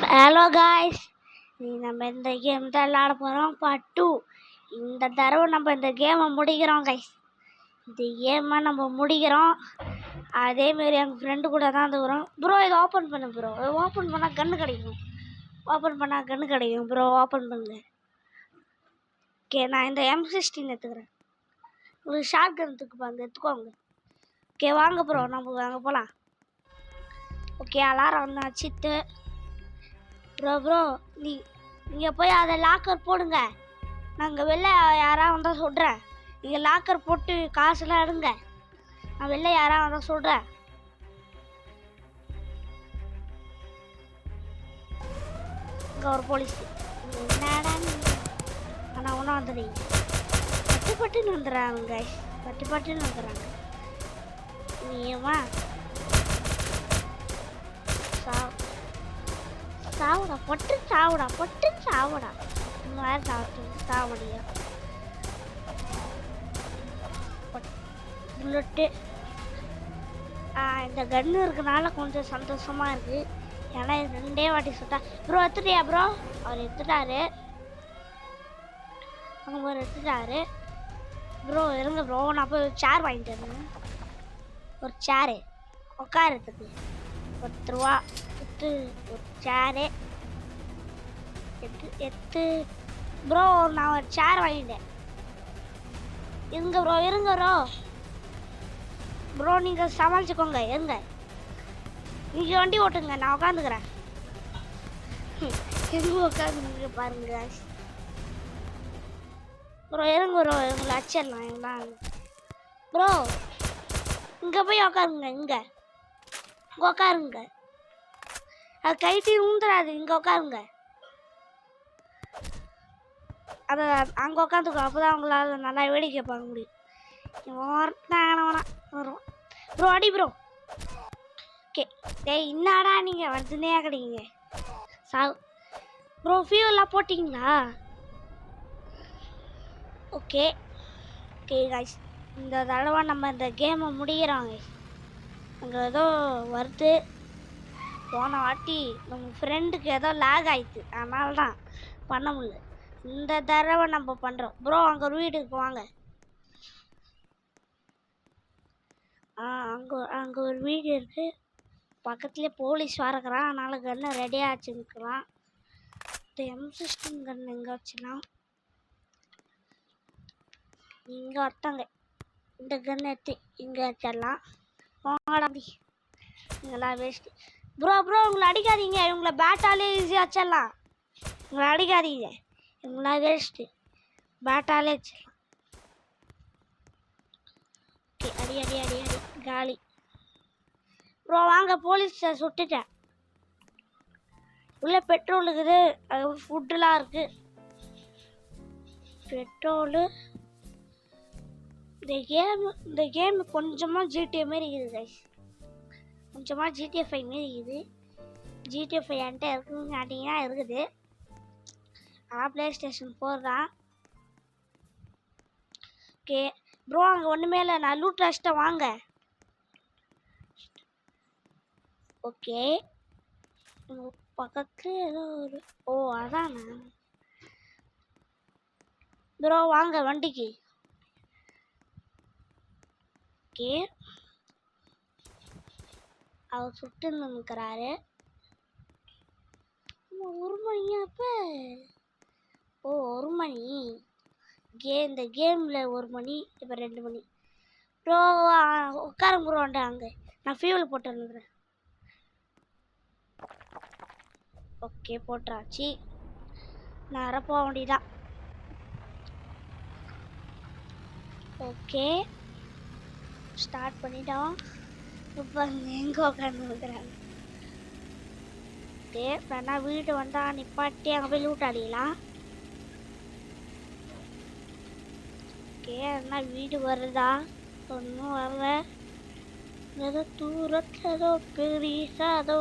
Hello guys, நம்ம இந்த game தான் விளாட போகிறோம். பார்ட் 2. இந்த தடவை நம்ம இந்த கேமை முடிக்கிறோம் கைஸ். இந்த கேமை நம்ம முடிக்கிறோம். அதேமாரி எங்கள் ஃப்ரெண்டு கூட தான் வந்துக்கிறோம். ப்ரோ இதை ஓப்பன் பண்ணு ப்ரோ. ஓப்பன் பண்ணால் கன்று கிடைக்கும். ப்ரோ ஓப்பன் பண்ணுங்க. ஓகே, நான் இந்த M16 எடுத்துக்கிறேன். ஒரு ஷார்ட் கன் எடுத்துக்கோங்க. ஓகே வாங்க ப்ரோ, நம்ம அங்கே போகலாம். ஓகே, அலாரம் வந்து வச்சுட்டு ப்ரோ நீங்கள் போய் அதை லாக்கர் போடுங்க. நாங்கள் வெளில யாராவது வந்தால் சொல்கிறேன். நீங்கள் லாக்கர் போட்டு காசுலாம் எடுங்க. நான் வெளில யாராவது வந்தால் சொல்கிறேன். இங்கே ஒரு போலீஸ். என்னடா ஆனால் ஒன்றும் வந்துடுங்க. பட்டுன்னு வந்துடுறாங்க. பட்டுன்னு வந்துடுறாங்க. நீமா சாவுடா பொட்டு சாவுடா இந்த மாதிரி சாவடியா புல்லட்டு. இந்த கன்று இருக்கனால கொஞ்சம் சந்தோஷமா இருக்கு. ஏன்னா இது 2 வாட்டி சுட்டா. ப்ரோ எடுத்துட்டியா ப்ரோ? அவர் எடுத்துட்டாரு. ப்ரோ இருங்க ப்ரோ, நான் போய் ஒரு சேர் வாங்கிட்டு வரேன். ஒரு சேரு உட்காரத்துக்கு 10 ரூபா எடுத்து ஒரு சேரு எடுத்து ப்ரோ. நான் ஒரு சேர் வாங்கிட்டேன். இருங்க ப்ரோ நீங்கள் சமாளிச்சுக்கோங்க. இருங்க, நீங்கள் வண்டி ஓட்டுங்க, நான் உட்காந்துக்கிறேன். எங்க உட்காந்துங்க பாருங்க ப்ரோ. இருங்க ப்ரோ, இவங்களை அச்சிடலாம். எங்களாம் ப்ரோ இங்கே போய் உட்காருங்க. இங்கே உட்காருங்க. அது கைட்டி ஊந்துடாது. இங்கே உட்காருங்க. அதை அங்கே உட்காந்துக்கோ. அப்போ தான் அவங்களால நல்லா வேடிக்கை பார்க்க முடியும். வரும் ப்ரோ. அடி ப்ரோ. ஓகே என்னடா நீங்கள் வந்துனே கிடைக்குங்க. ப்ரோ ஃபியூலாம் போட்டிங்களா? ஓகே காய்ஸ், இந்த தடவை நம்ம இந்த கேமை முடிகிறோங்க. அங்கே ஏதோ வருது. போன வாட்டி நம்ம ஃப்ரெண்டுக்கு ஏதோ லேக் ஆயிடுச்சு, அதனால தான் பண்ண முடியல. இந்த தடவை நம்ம பண்ணுறோம். ப்ரோ அங்கே ஒரு வீட்டுக்கு வாங்க. அங்கே ஒரு வீடு இருக்குது. பக்கத்துலேயே போலீஸ் வரக்கிறான். அதனால் கன்று ரெடியாக வச்சுருக்கலாம். இந்த M16 கன்று எங்கே வச்சுக்கலாம்? இங்கே ஒருத்தங்க இந்த கன்று எடுத்து இங்கே வச்சிடலாம். வாங்கடாடி, இங்கெல்லாம் வேஸ்ட்டு. ப்ரோ உங்களை அடிக்காதீங்க. இவங்களை பேட்டாலே ஈஸியாக வச்சிடலாம். இவங்களை அடிக்காதீங்க, இவங்களாம் வேஸ்ட்டு. பேட்டாலே வச்சிடலாம். ஓகே, அடி காலி. ப்ரோ வாங்க, போலீஸை சுட்டுட்டேன். உள்ள பெட்ரோல் இருக்குது, அது ஃபுட்டுலாம் இருக்குது. பெட்ரோலு. இந்த கேம் கொஞ்சமாக GTA மாரி இருக்குது கைஸ். கொஞ்சமாக GTA 5 மாரி இருக்குது. GTA 5 என்கிட்ட இருக்குன்னு கேட்டிங்கன்னா இருக்குது. PlayStation 4 தான். ஓகே ப்ரோ, அங்கே ஒன்றுமே இல்லை. நான் லூட் அடிச்சிட்ட வாங்க. ஓகே, பக்கத்தில் ஏதோ ஒரு அதாண்ணா ப்ரோ, வாங்க வண்டிக்கு. ஓகே, அவர் சுட்டு நிற்கிறாரு. 1 மணியா இப்போ? 1 மணி. இந்த கேமில் 1 மணி, இப்போ 2 மணி. ப்ரோ உட்காருங்க ப்ரோ. அங்கே நான் ஃபியூல் போட்டு வந்துடுறேன். ஓகே போட்டுறாச்சு. நேரம் போக வேண்டியதான். ஓகே ஸ்டார்ட் பண்ணிட்டோம். இப்போ எங்கே உட்காந்து வந்துடுறாங்க. ஓகே, வேணா வீடு வந்தால் நிப்பாட்டி அங்கே போய் லூட் அடிக்கலாம். ஓகே, என்ன வீடு வருதா? ஒன்றும் வரல. ஏதோ தூரத்தில் ஏதோ பெருசாக ஏதோ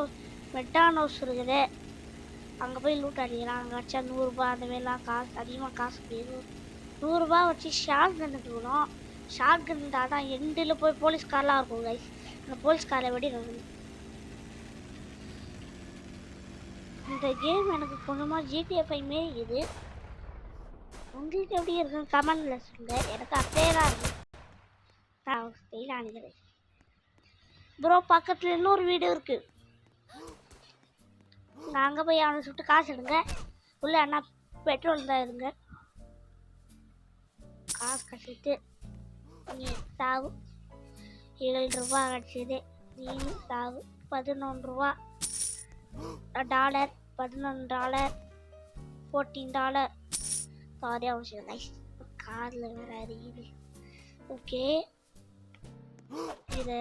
மெட்டானோஸ் இருக்குது. அங்கே போய் லூட் அடிக்கலாம். அங்கே வச்சா 100 ரூபா அந்த மாதிரிலாம் காசு அதிகமாக காசு போயிடும். 100 ரூபா வச்சு ஷார்ட் கன் எடுத்துக்கணும். ஷார்ட் கன் இருந்தால் தான் எண்டில் போய் போலீஸ் கார்லாம் இருக்கும் கைஸ். அந்த போலீஸ் காரை வெடிக்கணும். இந்த இந்த கேம் எனக்கு கொஞ்சமாக ஜிடிஎஃப்ஐ மாரி இது. உங்களுக்கு எப்படி இருக்குன்னு கமெண்ட்ல சொல்லுங்க. எனக்கு அப்படியே தான் இருக்கு. நான் ஸ்டைலாக அனுக்கிறேன் ப்ரோ. பக்கத்தில் இன்னொரு வீடு இருக்கு. நான் அங்கே போய் அவனை சுட்டு காசு எடுங்க. உள்ள அண்ணா பெட்ரோல் தான் இருங்க. காசு கட்டிட்டு நீ சாவு. 7 ரூபா கிடச்சிது. நீ சாவு. $11 டாலர். $11 $14. சாரி அவசியம் கைஸ், காதில் வேற அறியுது. ஓகே, இதை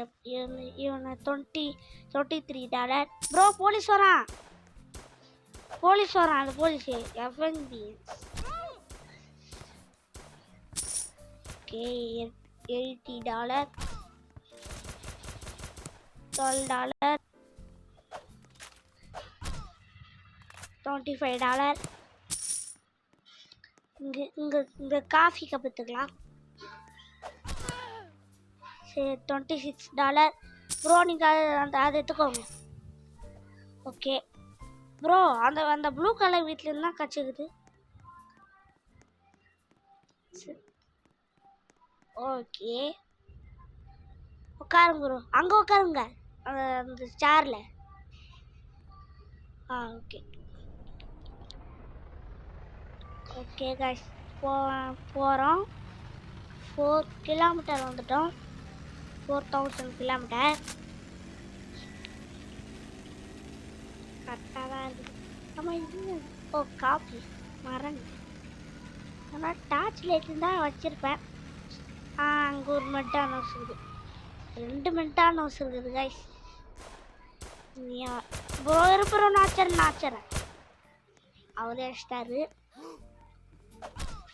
இவனை $23. ப்ரோ போலீஸ் வரான். அந்த போலீஸ் எஃப்என்பி. ஓகே, $80 $12 $25. இங்கே காஃபி கப் எடுத்துக்கலாம். சரி, $26. ப்ரோ நீங்கள் அதை எடுத்துக்கோங்க. ஓகே ப்ரோ, அந்த ப்ளூ கலர் வீட்டிலேருந்து தான் கச்சிக்குது. ஓகே, உட்காருங்க ப்ரோ. அங்கே உட்காருங்க அந்த சேரில். ஓகே ஓகே கைஸ், போகிறோம். 4 கிலோமீட்டர் வந்துட்டோம். 4000 கிலோமீட்டர் கரெக்டாக தான் இருக்குது. நம்ம இது காஃபி மறந்து. ஆனால் டார்ச் லைட் தான் வச்சுருப்பேன். அங்கே ஒரு மெட்டானோஸ் இருக்குது. 2 மெட்டானோஸ் இருக்குது கைஸ். ப்ரோ இருப்புறோம். நாச்சரேன் அவரே அடிச்சிட்டாரு.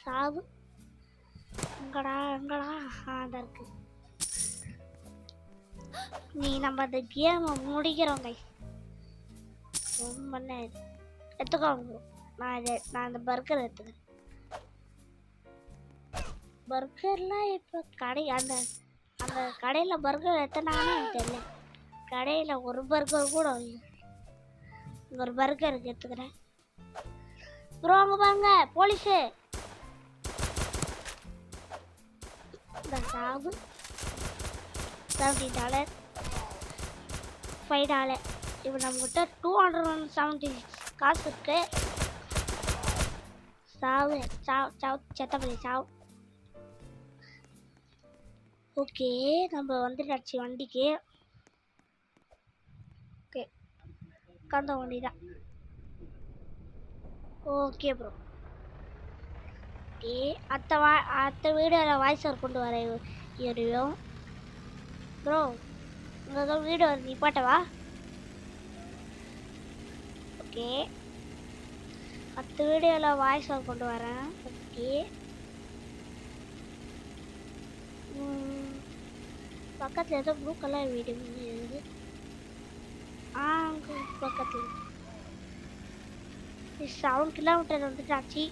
சாவு. எங்கடா தான் இருக்கு. நம்ம அந்த கேமை முடிக்கிறோம் கைஸ். ரொம்ப நேரம் எடுத்துக்கோங்க. நான் அந்த பர்கர் எடுத்துக்கிறேன். பர்கர்லாம் இப்போ அந்த கடையில் பர்கர் எத்தனாங்கன்னு எனக்கு தெரியல. கடையில் ஒரு பர்கர் கூட இல்லை. ஒரு பர்கர் எடுத்துக்கிறேன். ப்ரோ அங்கே பாருங்க போலீஸு. சாவு. $70 $5. இப்போ நம்மகிட்ட 276 காசு இருக்கு. சாவு செத்தப்படி சாவு. ஓகே, நம்ம வந்துட்டாச்சு வண்டிக்கு. ஓகே, கந்த வண்டி தான். Okay bro. ஓகே, அடுத்த வீடியோவில் வாய்ஸ் ஓவர் கொண்டு வர எரியும் ப்ரோ. உங்கள் வீடியோ நிப்பாட்டவா? ஓகே, அடுத்த வீடியோவில் வாய்ஸ் ஓவர் கொண்டு வரேன். ஓகே, பக்கத்தில் ஏதோ ப்ளூ கலர் வீடியோ இருக்குது. அங்கே பக்கத்தில் 7 கிலோமீட்டர் வந்துட்டாச்சு.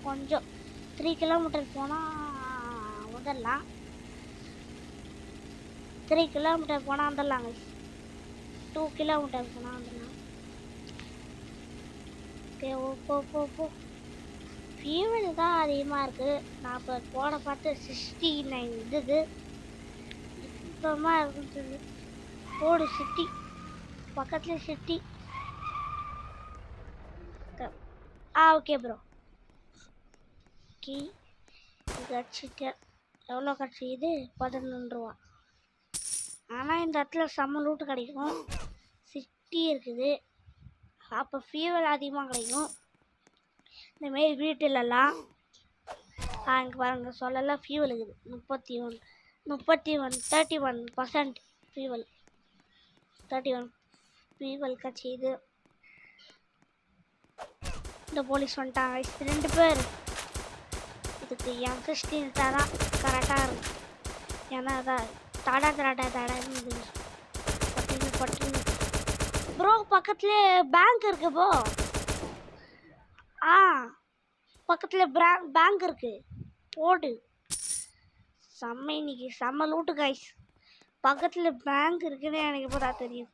கொஞ்சம் 3 கிலோமீட்டர் போனால் வந்துடலாம். 3 கிலோமீட்டர் போனால் வந்துடலாங்க. 2 கிலோமீட்டர் போனால் வந்துடலாம். ஓகே, போ. ஃபியூவல் தான் அதிகமாக இருக்குது. நான் இப்போ போட பார்த்து 69 இது சுத்தமாக இருக்குது. போடு சிட்டி பக்கத்தில் சிட்டி. Okay bro. ஓகே, கட்சிட்டேன். எவ்வளோ கட்சி இது? $11. ஆனால் இந்த இடத்துல செம்ம லூட்டு கிடைக்கும். சிட்டி இருக்குது. அப்போ ஃபியூவல் அதிகமாக கிடைக்கும். இந்தமாரி வீட்டிலலாம் இங்கே பாருங்க சொல்லலாம் ஃபியூவல் இருக்குது. 31% ஃபியூவல். 31 ஃபியூவல் கட்சி இது. இந்த போலீஸ் வந்துட்டாங்க. 2 பேர். இதுக்கு M16 தான் கரெக்டாக இருக்கும். ஏன்னா அதான் தடன்னு பட்டுன்னு. ப்ரோ பக்கத்துலேயே பேங்க் இருக்கு ப்ரோ. பக்கத்தில் பேங்க் இருக்கு. போடு இன்னைக்கு செம்ம லூட்டு கைஸ். பக்கத்தில் பேங்க் இருக்குன்னு எனக்கு இப்போ தான் தெரியும்.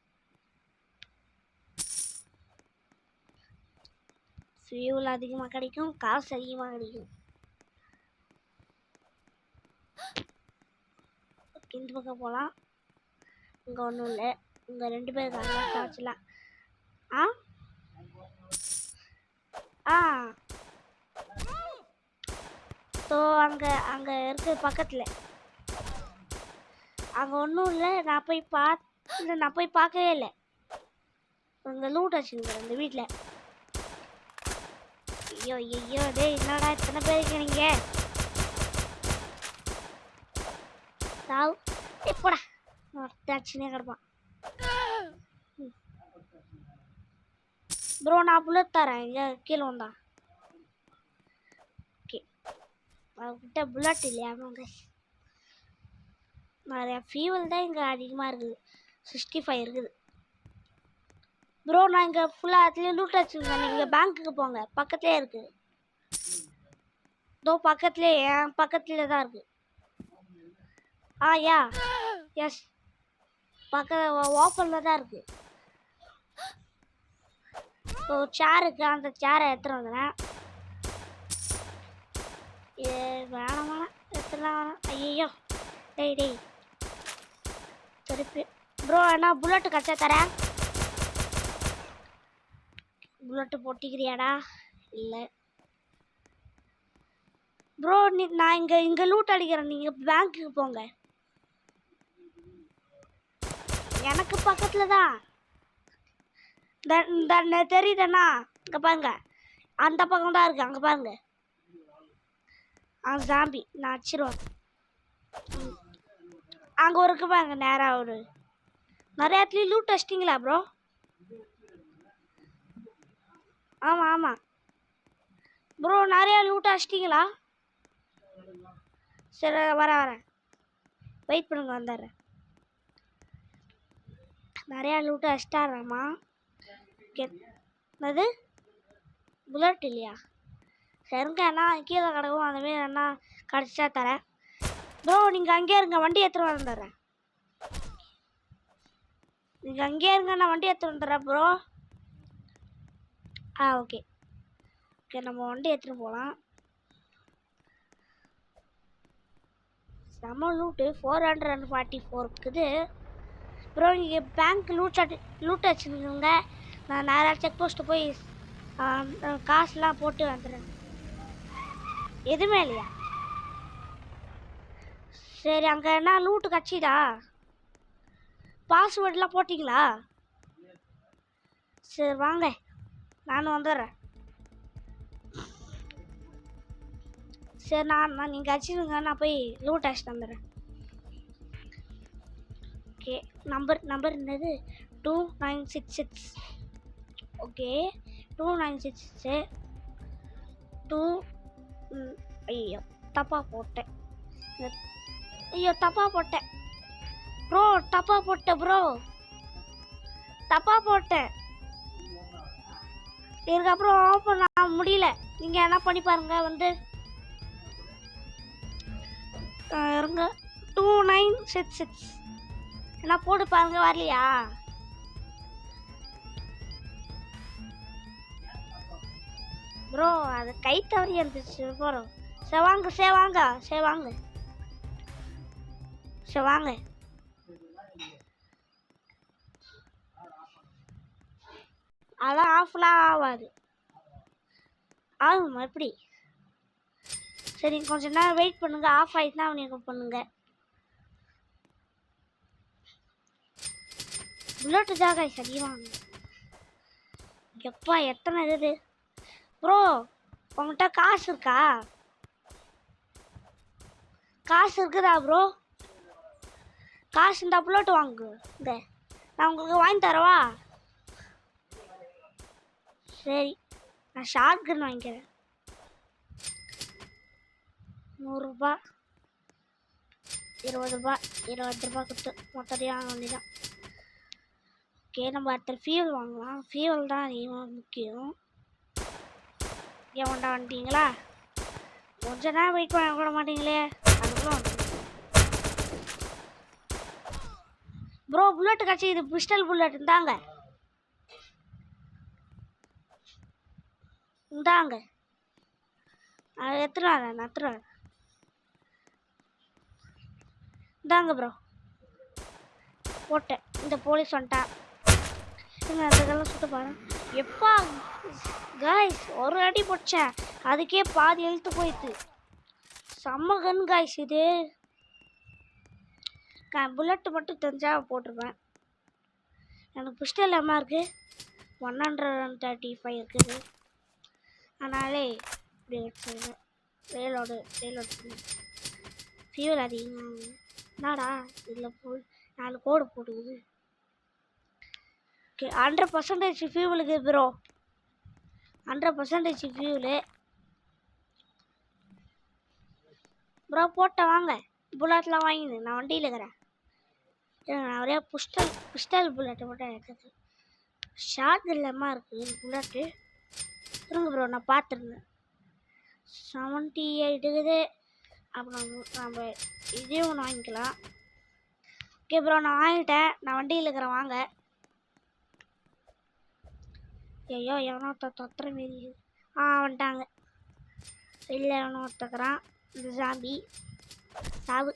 ஃபியூல் அதிகமாக கிடைக்கும், காசு அதிகமாக கிடைக்கும். இந்த பக்கம் போகலாம். இங்கே ஒன்றும் இல்லை, இங்கே 2 பேர் காய்ச்சலாம். ஆ ஆ ஸோ அங்கே இருக்குது பக்கத்தில். அங்கே ஒன்றும் இல்லை, நான் போய் பார்க்கவே இல்லை. இங்கே லூட் வச்சுருக்கேன் இந்த வீட்டில். ஐயோ ஐயோ டேய், என்னடா இத்தனை பேர் இருக்கீங்க? சாவு எப்படா ஒருத்தாச்சுனே கிடப்பான். ப்ரோ நான் புல்லட் தரேன், இங்கே கீழே வந்தான். ஓகே, அவர்கிட்ட புல்லட் இல்லையா? நிறையா ஃபியூவல் தான் இங்கே அதிகமாக இருக்குது. 65 இருக்குது. ப்ரோ நான் இங்கே ஃபுல்லாக அதுலேயும் லூட் வச்சுருக்கேன். நீங்கள் பேங்க்குக்கு போங்க, பக்கத்துலேயே இருக்குது. இதோ பக்கத்துலேயே, என் பக்கத்துலேயே தான் இருக்குது. யா எஸ், ஓப்பனில் தான் இருக்குது. ஒரு சேர் இருக்குது, அந்த சேரை எடுத்துகிட்டு வந்துடுறேன். வேணாம் எடுத்துலாம் வேணாம். ஐயோ டேய் திருப்பி ப்ரோ என்ன புல்லட்டு கச்சா தரேன். புல்லட்டு போட்டிக்கிறியாடா? இல்லை ப்ரோ, நான் இங்கே லூட் அடிக்கிறேன், நீங்கள் பேங்க்குக்கு போங்க. எனக்கு பக்கத்தில் தான் தெரியுதுண்ணா. இங்கே பாருங்க, அந்த பக்கம் தான் இருக்குது. அங்கே பாருங்க, ஜாம்பி நான் அடிச்சிருவேன். அங்கே ஒரு இருக்கு பாருங்க, நேராக ஒரு நிறைய இடத்துலையும் லூட் அடிச்சிட்டிங்களா ப்ரோ? ஆமாம் ப்ரோ, நிறையா லூட் அடிச்சிட்டிங்களா? சரி வரேன், வெயிட் பண்ணுங்க, வந்துடுறேன். நிறையா லூட்டு அடிச்சிட்டாரம்மா. என்னது புல்லட் இல்லையா? சரிங்க அண்ணா, கீழே கிடக்கும், அந்தமாரி அண்ணா கிடச்சா தரேன். ப்ரோ நீங்கள் அங்கேயே இருங்க, வண்டி எடுத்துகிட்டு வந்துடுறேன். நீங்கள் அங்கேயே இருங்க, நான் வண்டி எடுத்துகிட்டு வந்துடுறேன் ப்ரோ. ஓகே நம்ம வண்டி எடுத்துகிட்டு போகலாம். செம்ம லூட்டு 444 இருக்குது ப்ரோ. இங்கே பேங்க் லூட் வச்சுருக்குங்க. நான் நேராக செக் போஸ்ட்டு போய் காசுலாம் போட்டு வந்துடுறேன். எதுவுமே இல்லையா? சரி, அங்கே என்ன லூட்டு கட்சிதா? பாஸ்வேர்டெலாம் போட்டிங்களா? சரி வாங்க, நானும் வந்துடுறேன். சரி நான் நீங்கள் அடிச்சிருங்க, நான் போய் லூட் அடிச்சுட்டு வந்துடுறேன். ஓகே, நம்பர் என்னது? 2966. ஓகே 2966 2. ஐயோ தப்பாக போட்டேன். ப்ரோ தப்பாக போட்டேன். இதுக்கப்புறம் ஓப்பன் பண்ண முடியல. நீங்கள் என்ன பண்ணி பாருங்க, வந்து இருங்க. 2966 என்ன போட்டு பாருங்க, வரலையா? ப்ரோ அது கை தவறி இருந்துச்சு. போகிறோம். சரி வாங்க. அதெல்லாம் ஆஃப்லாம் ஆகாது. ஆகுமா எப்படி? சரி கொஞ்ச நேரம் வெயிட் பண்ணுங்க, ஆஃப் ஆகிட்டுனா நீங்கள் பண்ணுங்க. புல்லட்டு ஜாகா சரி வாங்க. எப்பா எத்தனை இருக்குது ப்ரோ? உங்கள்கிட்ட காசு இருக்கா? காசு இருக்குதா ப்ரோ? காசு இருந்தால் புல்லட்டு வாங்கு. இந்த நான் உங்களுக்கு வாங்கி தரவா? சரி நான் ஷார்ட் கன் வாங்கிக்கிறேன். 100 ரூபா 20 ரூபா 20 ரூபா கொடுத்து மொத்தத்தையும் வாங்க வேண்டியதான். ஓகே நம்ம அடுத்த ஃபியூல் வாங்கலாம். ஃபியூல் தான் அதிகமாக முக்கியம். ஏன் கொண்டா வந்துட்டீங்களா? கொஞ்ச நேரம் வெயிட் பண்ண கூட மாட்டீங்களே. அதுக்குள்ள ப்ரோ புல்லட் காட்சி, இது பிஸ்டல் புல்லட் தாங்க. இந்தாங்க எத்தனை வரேன் எத்தனை வரேன் இந்தாங்க ப்ரோ போட்டேன். இந்த போலீஸ் வந்துட்டான். அதெல்லாம் சுட்டு பாரு. எப்பா காய்ஸ் ஒரு அடி போச்சேன், அதுக்கே பாதி எழுத்து போயிடுது. செம்ம கன் காய்ஸ் இது. புல்லட்டு மட்டும் தெரிஞ்சா போட்டிருப்பேன். எனக்கு பிஸ்டல் எம்மா இருக்குது 135 இருக்குது. அதனாலே இப்படி வச்சுருவேன். ரேலோடு ஃபியூல் அதிகமாக என்னடா இதில் 4 கோடு போட்டுக்குது. ஓகே 100% ஃபியூலுக்கு ப்ரோ, 100% ஃபியூலு ப்ரோ. போட்ட வாங்க புல்லட்லாம் வாங்கிது, நான் வண்டியில் இருக்கிறேன். நான் ஒரே பிஸ்டல் புல்லட்டு மட்டும் எடுக்குது. ஷார்ட் இல்லமா இருக்குது புல்லட்டு. இருங்க ப்ரோ நான் பார்த்துருந்தேன். 78 இருக்குது. அப்புறம் நம்ம இதே ஒன்று வாங்கிக்கலாம். ஓகே ப்ரோ நான் வாங்கிட்டேன், நான் வண்டியில் இருக்கிறேன் வாங்க. ஐயோ எவனோ தொத்துற மாரி வந்துட்டாங்க. வெளில எவனோ ஒருத்தக்கிறான். இந்த ஜாம்பி சாவு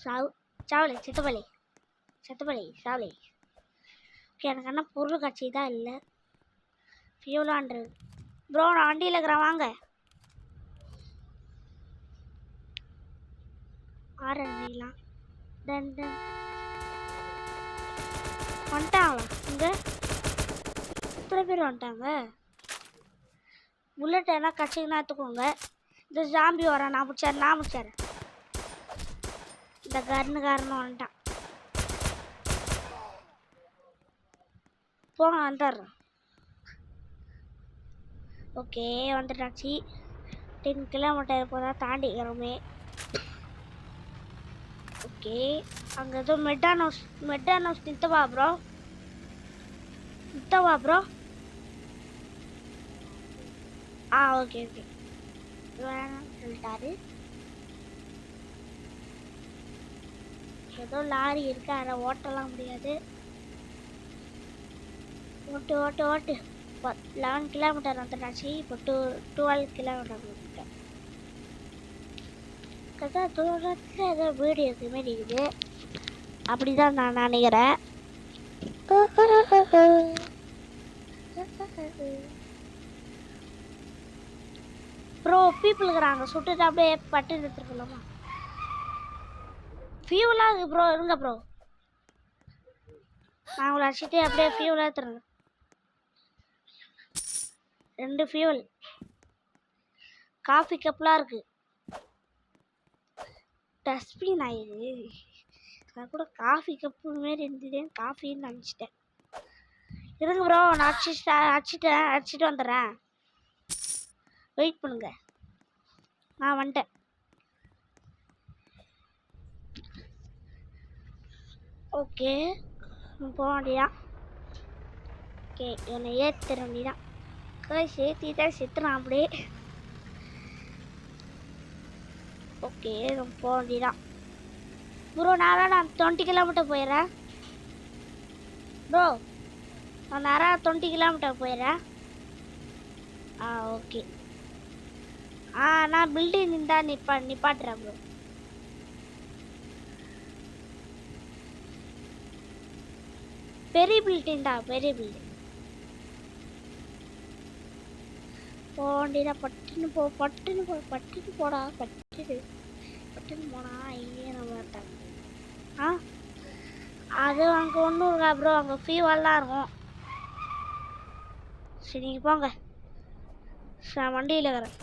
சாவு சாவலை செத்துப்பலி சாவலை. ஓகே எனக்கு என்ன பொருள் காட்சி தான் இல்லை. ஃபியூலான்றது ப்ரோ நான் வண்டியில் இருக்கிறேன் வாங்க. ஆரம்பிக்கலாம். வந்துட்டாங்களா இங்கே? எத்தனை பேர் வந்துட்டாங்க? புல்லட் என்ன கட்சிங்கன்னா எடுத்துக்கோங்க. இந்த ஜாம்பி வரேன், நான் முடிச்சாரேன். இந்த கருணுக்காரன்னு வந்துட்டான். போங்க வந்துடுறேன். ஓகே வந்துட்டாச்சு. 10 கிலோமீட்டர் போதான் தாண்டிக்கிறோமே. ஓகே அங்கே ஏதோ மெட்டானோஸ் நிறுத்தவா ப்ரோ. ஓகே வேணாம் சொல்லிட்டாரு. ஏதோ லாரி இருக்கு, அதை ஓட்டலாம் முடியாது. ஓட்டு 11 கிலோமீட்டர் வந்துட்டாச்சு. இப்போ 12 கிலோமீட்டர் வந்துட்டேன். தூரத்தில் ஏதோ வீடு இருக்கு மாரி இருக்குது, அப்படிதான் நான் நினைக்கிறேன். ப்ரோ பீப்புள் இருக்கிறாங்க, சுட்டுட்டு அப்படியே பட்டு எடுத்துருக்கலாமா? ஃபியூலாக இருக்குது ப்ரோ. இருங்க ப்ரோ நான் உங்களை அடிச்சுட்டு அப்படியே ஃபியூலாக எடுத்துருங்க. 2 ஃபியூல் காஃபி கப்லாம் இருக்குது. டஸ்ட்பின் ஆயிடுது. நான் கூட காஃபி கப்பு மாரி இருந்தது, காஃபின்னு நினச்சிட்டேன். இருங்க ப்ரோ நான் அடிச்சுட்டு வந்துடுறேன், வெயிட் பண்ணுங்க. நான் வந்துட்டேன். ஓகே போக வேண்டியதான். ஓகே என்னை ஏற்றுற வேண்டியதான். சேர்த்திதான் செத்துறான் அப்படியே. ஓகே போக வேண்டியதான் ப்ரோ. நான் 20 கிலோமீட்டர் போயிடுறேன் ப்ரோ. நான் 20 கிலோமீட்டர் போயிடுறேன். ஓகே நான் பில்டிங் இருந்தா நிப்பாட்டுறேன் ப்ரோ. பெரிய பில்டிங் போண்டிடா. பட்டுன்னு போடா. பட்டுன்னு போனா ஐயே நம்ம அது அங்கே ஒன்றும் இருக்கா ப்ரோ, அங்கே ஃபீவெல்லாம் இருக்கும். சரி நீங்கள் போங்க, நான் வண்டியில் இருக்கிறேன்.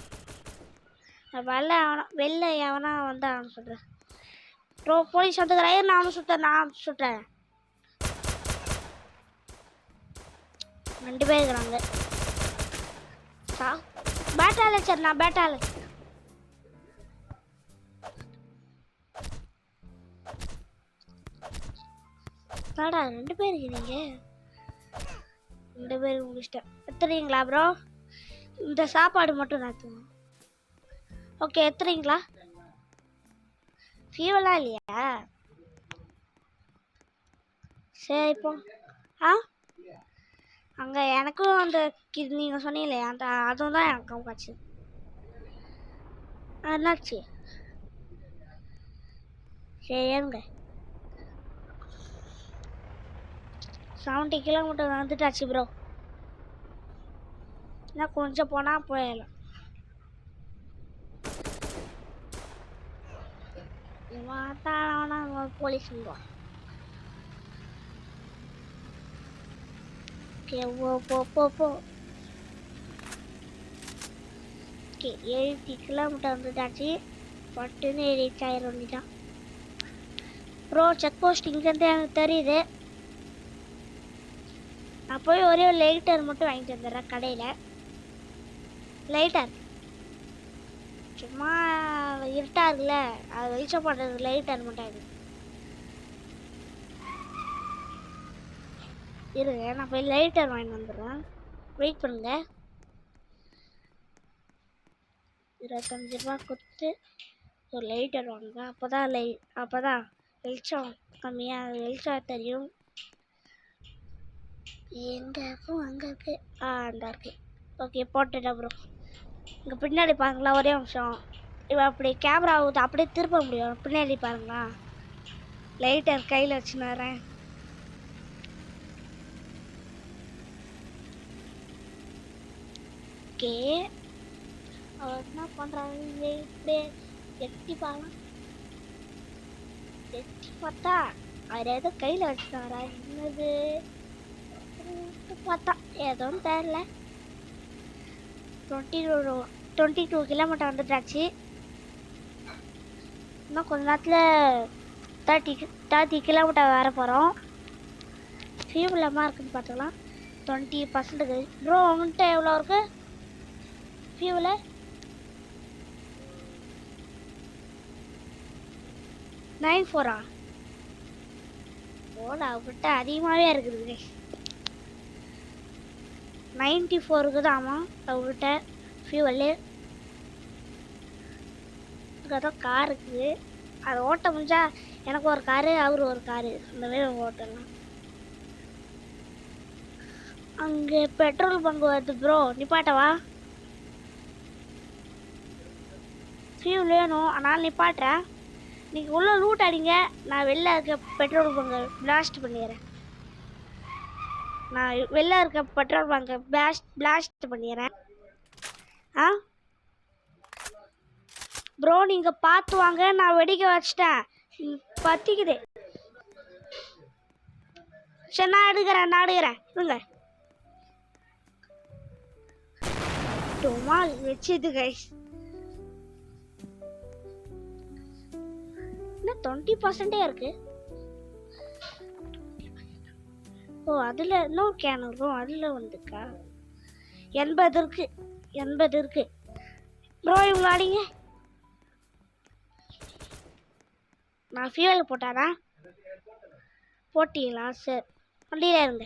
வெளில எவனா வந்து அவனு சொல்கிறேன் ப்ரோ. போலீஸ் வந்துக்கிறேன், நான் சுட்டேன். 2 பேர் இருக்கிறாங்க. பேட்டால சரி நான் பேட்டால தாடா 2 பேர் இருக்கிறீங்க. 2 பேர் முடிச்சிட்டேன். எத்துறீங்களா ப்ரோ? இந்த சாப்பாடு மட்டும் நான் ஓகே எத்துறீங்களா? ஃபீவெல்லாம் இல்லையா? சரி இப்போ அங்கே எனக்கும் அந்த நீங்கள் சொன்னீங்களே அந்த அதுவும் தான் எனக்கும் காட்சி. என்னாச்சு? சரி ஏங்க 70 கிலோமீட்டர் வந்துட்டாச்சு ப்ரோ. இன்னும் கொஞ்சம் போனால் போயிடலாம். போலீஸ் போ 70 கிலோமீட்டர் வந்துட்டாச்சு. பட்டுன்னு ரீச் ஆயிட வேண்டிதான் ப்ரோ. செக் போஸ்ட் இங்கேருந்து எனக்கு தெரியுது. நான் போய் ஒரே ஒரு லைட்டர் மட்டும் வாங்கிட்டு வந்துடுறேன் கடையில். லைட்டர் சும்மா இருட்டா இருக்குல்ல, அது வெளிச்சம் பண்ணுறது லைட்டர் மட்டும் ஆகுது. இருங்க நான் போய் லைட்டர் வாங்கிட்டு வந்துடுறேன். வெயிட் பண்ணுங்க. 25 ரூபா கொடுத்து ஒரு லைட்டர் வாங்குங்க. அப்போதான் வெளிச்சம் கம்மியாக வெளிச்சம் தெரியும். எங்கே இருக்கும் அங்கே இருக்கு. அந்த இருக்கு. ஓகே போட்டுட்டேன் ப்ரோ. இங்கே பின்னாடி பாருங்களா, ஒரே நிமிஷம். இவன் அப்படி கேமரா ஆகுது அப்படியே திருப்ப முடியும். பின்னாடி பாருங்களா, லைட்டர் கையில் வச்சுன்னு ஓகே அவர் என்ன பண்ணுறாங்க இப்படியே எட்டி பார்க்கலாம். எட்டி பார்த்தா அவர் ஏதோ கையில் வச்சுட்டாரா என்னது பார்த்தா ஏதோன்னு தெரியல. 22 கிலோமீட்டர் வந்துட்டாச்சு. இன்னும் கொஞ்ச நேரத்தில் 30 கிலோமீட்டர் வர போகிறோம். ஃபியூல் இல்லாமல் இருக்குன்னு பார்த்துக்கலாம். 20% ப்ரோ. உங்கள்கிட்ட எவ்வளோ இருக்கு ஃபியூவில்? 94 ஓடா அவர்கிட்ட அதிகமாகவே இருக்குது. 94 இருக்குதாம்மா அவர்கிட்ட ஃபியூவல். அதான் கார் இருக்குது, அதை ஓட்ட முடிஞ்சா எனக்கு ஒரு காரு அவரு ஒரு காரு இந்த மாதிரி ஓட்டலாம். அங்கே பெட்ரோல் பங்கு வருது ப்ரோ, நிப்பாட்டவா? ஃபியூல் வேணும் அதனால் நிப்பாட்டுறேன். நீங்கள் உள்ள லூட் அடிங்க, நான் வெளில இருக்க பெட்ரோல் பங்கை பிளாஸ்ட் பண்ணிடுறேன். நான் வெளில இருக்க பெட்ரோல் பங்கை பிளாஸ்ட் பண்ணிடுறேன். ப்ரோ நீங்கள் பார்த்து வாங்க, நான் வெடிக்க வச்சிட்டேன். பற்றிக்குது. சரி நான் எடுக்கிறேன் இருங்க. டொமால் வச்சுது கைஸ். இன்னும் 20% இருக்கு. ஓ அதில் இன்னும் கேன் இருக்கும், அதில் வந்துக்கா 80 இருக்கு ப்ரோ. இவங்க அடிங்க. நான் ஃபியூவல் போட்டாரா? போட்டிங்களா? சரி வண்டியில் இருங்க.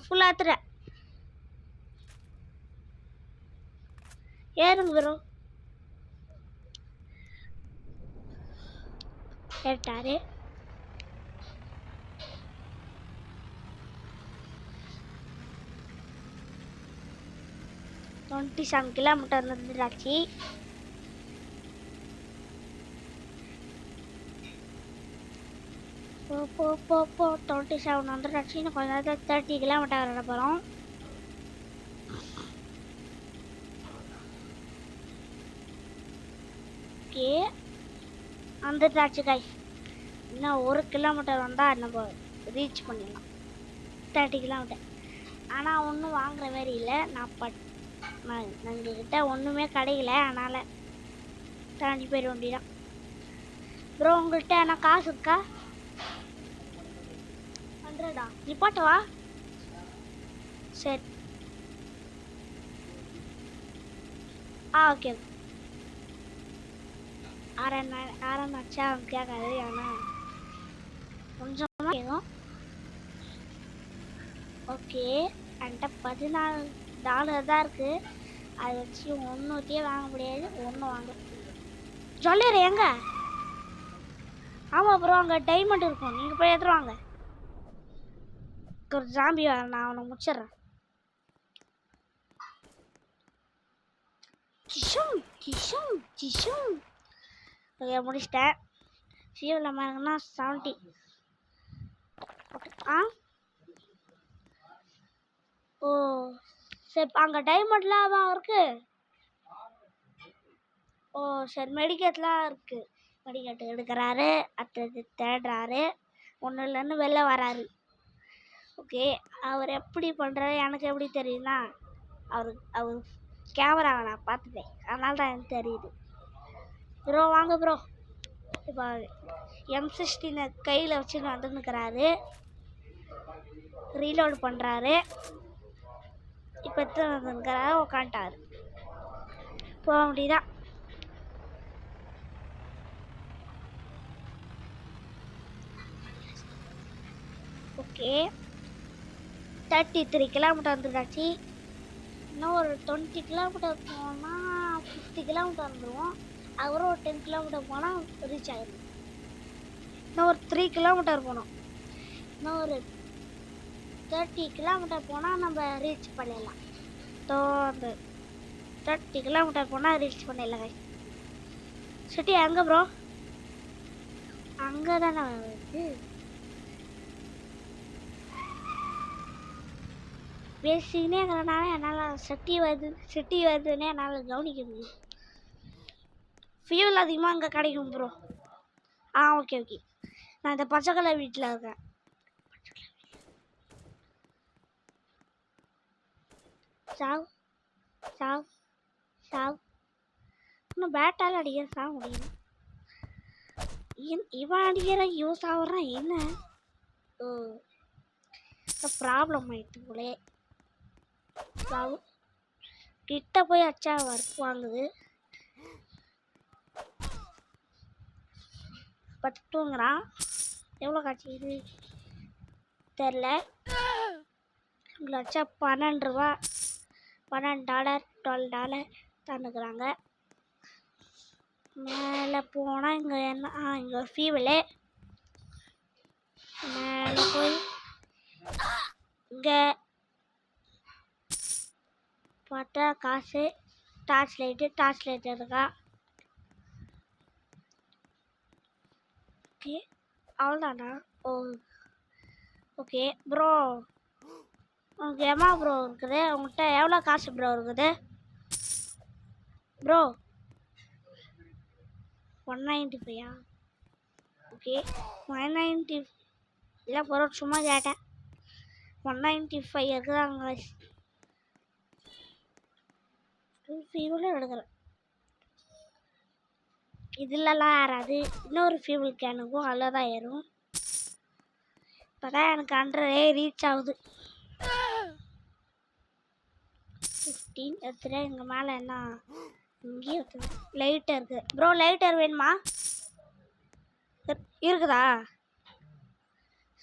ஃபுல்லாக ஏற்றுறேன். ஏறுங்க ப்ரோ. ஏட்டாரு. டுவெண்ட்டி 7 கிலோமீட்டர் வந்துட்டாச்சு. போ 27 வந்துட்டாச்சு. இன்னும் கொஞ்ச நேரத்தில் 30 கிலோமீட்டர் வர போகிறோம். ஓகே வந்துட்டாச்சு கைஸ். இன்னும் 1 கிலோமீட்டர் வந்தால் நம்ம ரீச் பண்ணிடலாம் 30 கிலோமீட்டர். ஆனால் ஒன்றும் வாங்குற மாதிரி இல்லை. எங்ககிட்ட ஒன்றுமே கிடைக்கல, அதனால் தாண்டி போயிட வேண்டியதான். ப்ரோ உங்கள்கிட்ட என்ன காசு இருக்கா? 100 நிப்பாட்டவா? சரி ஓகே. ஆரம்பிச்சா அவன் கேட்காது, ஆனால் கொஞ்சமாக கேட்கும். ஓகே என்கிட்ட $14 தான் இருக்குது. அதை வச்சு ஒன்றுத்தையே வாங்க முடியாது. ஒன்றும் வாங்க சொல்லிடுற எங்க? ஆமாம் ப்ரோ அங்கே டைமண்ட் இருக்கும், நீங்கள் போய் எடுத்துருவாங்க. ஒரு ஜாம்பி வர, நான் அவனை முடிச்சிடுறேன். கிஷும் கிஷும் கிஷும். ஓகே முடிச்சிட்டேன். ஃபியூல் நம்ம இருக்குன்னா 70. ஓகே. ஓ சரி, அங்கே டைமண்ட்லாம் இருக்கு. ஓ சரி, மெடிக்கெட்லாம் இருக்கு. மெடிக்கெட் எடுக்கிறாரு, அடுத்தது தேடுறாரு, ஒன்றும் இல்லைன்னு வெளில வராரு. ஓகே, அவர் எப்படி பண்ணுறாரு எனக்கு எப்படி தெரியும்னா, அவர் கேமராவை நான் பார்த்துட்டேன், அதனால தான் எனக்கு தெரியுது. ப்ரோ வாங்க ப்ரோ. இப்போ M16 கையில் வச்சுன்னு வந்துன்னுக்கிறாரு, ரீலோடு பண்ணுறாரு. இப்போ எத்தனை வந்துருக்கிறாரு, உக்காண்டாரு. போக முடியுதா? ஓகே 33 கிலோமீட்டர் வந்துருக்காச்சு. இன்னும் ஒரு 20 கிலோமீட்டர் போனால் 50 கிலோமீட்டர் வந்துடுவோம். அதுக்கப்புறம் ஒரு 10 கிலோமீட்டர் போனால் ரீச் ஆகிடும். இன்னும் ஒரு 3 கிலோமீட்டர் போனோம். இன்னும் ஒரு 30 கிலோமீட்டர் போனால் நம்ம ரீச் பண்ணிடலாம். அந்த 30 கிலோமீட்டர் போனால் ரீச் பண்ணிடலாம். சிட்டி எங்கே ப்ரோ? அங்கே தானே வருது. பேசிக்கினே இருக்கிறனால என்னால் சிட்டி வருதுன்னே என்னால் கவனிக்க முடியும். ஃபியூல் அதிகமாக அங்கே கிடைக்கும் ப்ரோ. ஓகே ஓகே, நான் இந்த பச்சை கலர் வீட்டில் இருக்கேன். சாவ் சாவ் சாவ். இன்னும் பேட்டால் அடிக்கிற சாவ முடியும். இவன் அடிக்கிற யூஸ் ஆகுறான் என்ன? ஓ ப்ராப்ளம் ஆயிடுச்சு போலே. சாவ் கிட்ட போய் அச்சா ஒர்க் வாங்குது. பத்து தூங்குறான். எவ்வளோ காட்சி இது தெரில. இவ்வளோ அச்சா $12, $12 தந்துக்கிறாங்க. மேலே போனால் இங்கே என்ன? இங்கே ஒரு ஃபீவலு. மேலே போய் இங்கே பார்த்தா காசு, டார்ச் லைட் இருக்கா. ஓகே அவ்வளோதானா? ஓ ஓகே ப்ரோ, உனக்கு எம்மா ப்ரோ இருக்குது? உங்கள்கிட்ட எவ்வளோ காசு ப்ரோ இருக்குது ப்ரோ? 195. ஓகே 190 இல்லை ப்ரோ, சும்மா கேட்டேன். 195 இருக்குதாங்க. ஃபியூலும் எடுக்கிறேன். இதுலலாம் ஏறாது. இன்னொரு ஃபியூல் கேனுக்கும் அதில் தான் ஏறும். இப்போ தான் எனக்கு 100 ரீச் ஆகுது. 15 எடுத்துகிட்டு இங்கே மேலே என்ன இங்கேயும் இருக்குது. லைட்டர் இருக்குது ப்ரோ. லைட்டர் வேணுமா? இருக்குதா?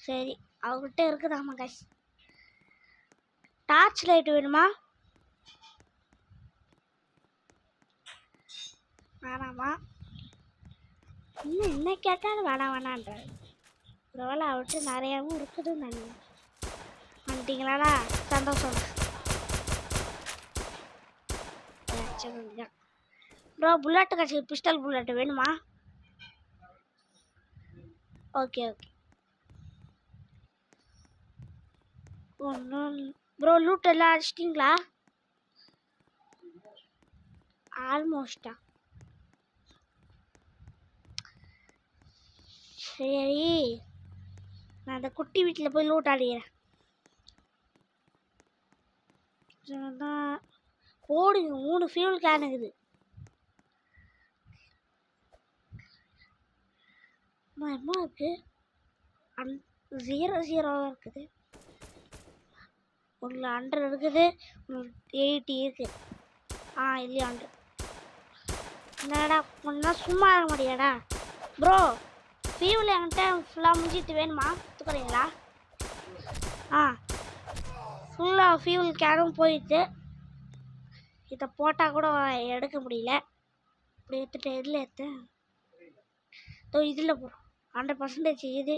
சரி, அவர்கிட்ட இருக்குதாம்மா கைஸ். டார்ச் லைட் வேணுமா? வேணாமா? இன்னும் என்ன கேட்டாலும் வேணான்ற. ஒருவேளை அவர்கிட்ட நிறையாவும் இருக்குதுன்னு நான் வந்துட்டீங்களாடா, சந்தோஷம். ப்ரோ புல்லட்டு கட்சி, பிஸ்டல் புல்லட்டு வேணுமா? Okay okay. ஒன்றும் ப்ரோ, லூட் எல்லாம் அடிச்சிட்டிங்களா? ஆல்மோஸ்டா. சரி, நான் அந்த குட்டி வீட்டில் போய் லூட் ஆடிக்கிறேன். போடுங்க, 3 ஃபியூல் கேன் இருக்குது. என்ன இருக்கு? 00 இருக்குது. ஒன்றில் 100 இருக்குது, 80 இருக்கு. இல்லையா 100. என்னடா ஒன்றா சும்மா இருக்க முடியாடா ப்ரோ? ஃபியூல் என்கிட்ட ஃபுல்லாக முடிஞ்சிட்டு வேணுமா? தூக்குறீங்களா? ஃபுல்லாக ஃபியூல் கேனும் போயிடுச்சு. இதை போட்டால் கூட எடுக்க முடியல. இப்படி எடுத்துட்டு இதில் இதில் போகிறோம். 100% இது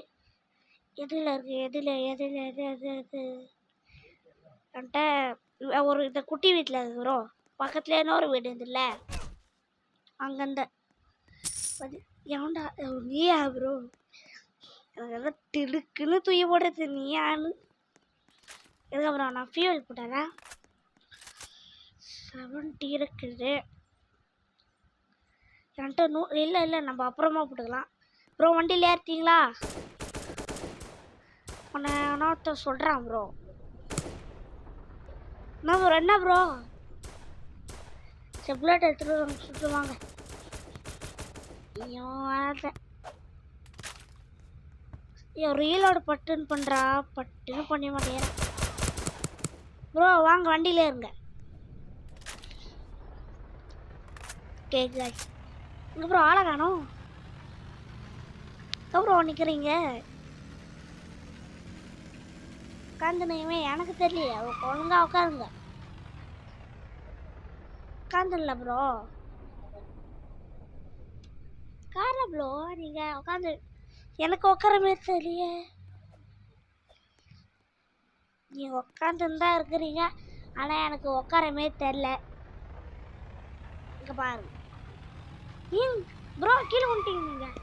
எதில் இருக்குது எதில் எது என்கிட்ட ஒரு இந்த குட்டி வீட்டில் இருக்கு ப்ரோ. பக்கத்தில் இன்னொரு வீடு இருந்துல்ல, அங்கேருந்த எவன்டா நீயா ப்ரோ? எனக்கு எல்லாம் திடுக்குன்னு தூக்கி போடுறது நீயான்னு. இதுக்கப்புறம் நான் ஃபியூல் போட்டேன். 70 இருக்குது என்கிட்ட. இல்லை நம்ம அப்புறமா போட்டுக்கலாம் ப்ரோ. வண்டியில் ஏறிட்டீங்களா? உன்னை இன்னொருத்த சொல்கிறான் ப்ரோ. என்ன ப்ரோ? சரி புல்லட் எடுத்துகிட்டு சுற்றுவாங்க. ஐயோ ரீலோடு பட்டுன்னு பண்ணுறா, பட்டுன்னு பண்ண மாட்டேன் ப்ரோ. வாங்க வண்டியிலே இருங்க. கேக்குதா இங்கே ப்ரோ? ஆளை காணோம். ப்ரோ நிற்கிறீங்க உட்காந்துனையுமே எனக்கு தெரியலையே. ஒழுங்கா உட்காருங்க. உட்காந்துடல ப்ரோ. உட்கார ப்ரோ. நீங்கள் உட்காந்து எனக்கு உட்கார மாரி தெரியலையே. நீங்கள் உட்காந்துன்னு தான் இருக்கிறீங்க, ஆனால் எனக்கு உட்கார மாரி தெரில. இங்கே பாருங்க ப்ரோ, கீழே கொண்டுட்டீங்க நீங்கள்.